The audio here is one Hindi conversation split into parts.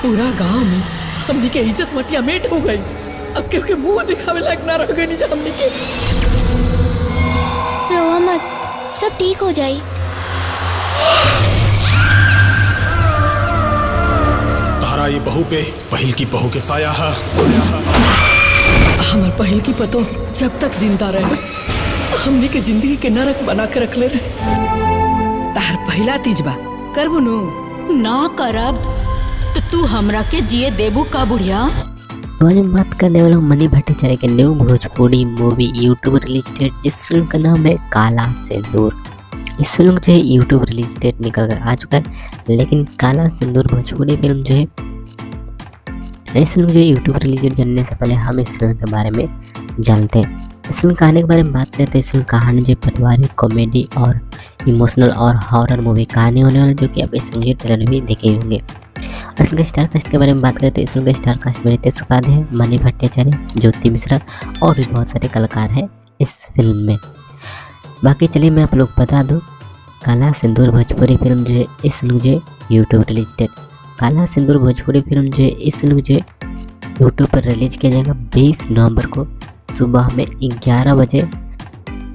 पूरा गांव में हमनी के इज्जत मटिया मेट हो गई। अब क्योंकि मुंह दिखावे लायक ना रह गई नीचे हमनी के। रोवा मत, सब ठीक हो जाई। तहरा ये बहू पे पहिल की बहू के साया है। हमार पहिल की पतो जब तक जिंदा रहे हमनी के जिंदगी के नरक बना के रख ले रहे। तार पहिला तीजबा करबो नु ना करब तो तू हमरा के जिए देबू का बुढ़िया। आज हम बात करने वाला हूँ मनी भट्टाचार्य के new Bhojpuri movie YouTube release date, जिस फिल्म का नाम है काला सिंदूर। इस फिल्म जो है यूट्यूब रिलीज डेट निकल कर आ चुका है, लेकिन काला सिंदूर भोजपुरी फिल्म जो है, इस फिल्म जो है यूट्यूब रिलीज डेट जानने से पहले हम इस फिल्म के बारे में जानते हैं। इस फिल्म कहानी के बारे में बात करें तो इस फिल्म कहानी जो पारिवारिक कॉमेडी और इमोशनल और हॉरर मूवी कहानी होने वाली, जो कि आप इस फिल्म के ट्रेलर में भी देखे होंगे। और इसका स्टार कास्ट के बारे में बात करें तो इस फिल्म का स्टार कास्ट में रितेश उपाध्याय, मनी भट्टाचार्य, ज्योति मिश्रा और भी बहुत सारे कलाकार हैं इस फिल्म में। बाकी चलिए मैं आप लोग बता दूं, काला सिंदूर भोजपुरी फिल्म जो है इस फिल्म जो है यूट्यूब रिलीज डेट, काला सिंदूर भोजपुरी फिल्म जो है इस फिल्म जो है यूट्यूब पर रिलीज किया जाएगा 20 नवंबर को सुबह में 11 बजे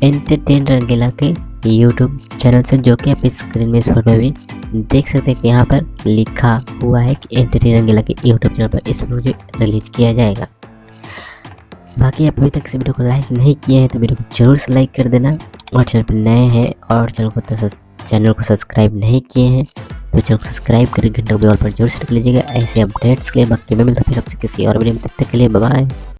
एंटरटेन रंगीला के यूट्यूब चैनल से, जो कि आप इस स्क्रीन में इस फोटो में भी देख सकते हैं कि यहाँ पर लिखा हुआ है कि एंटरटेन रंगीला के यूट्यूब चैनल पर इस वीडियो को रिलीज किया जाएगा। बाकी आप अभी तक इस वीडियो को लाइक नहीं किए हैं तो वीडियो को जरूर से लाइक कर देना, और चैनल पर नए हैं और चैनल को सब्सक्राइब नहीं किए हैं तो चैनल को सब्सक्राइब करके घंटे को भी ऑल पर जरूर से रख लीजिएगा ऐसे अपडेट्स के लिए। बाकी मैं मिलता फिर आपसे किसी और वीडियो में, तब तक के लिए बाय बाय।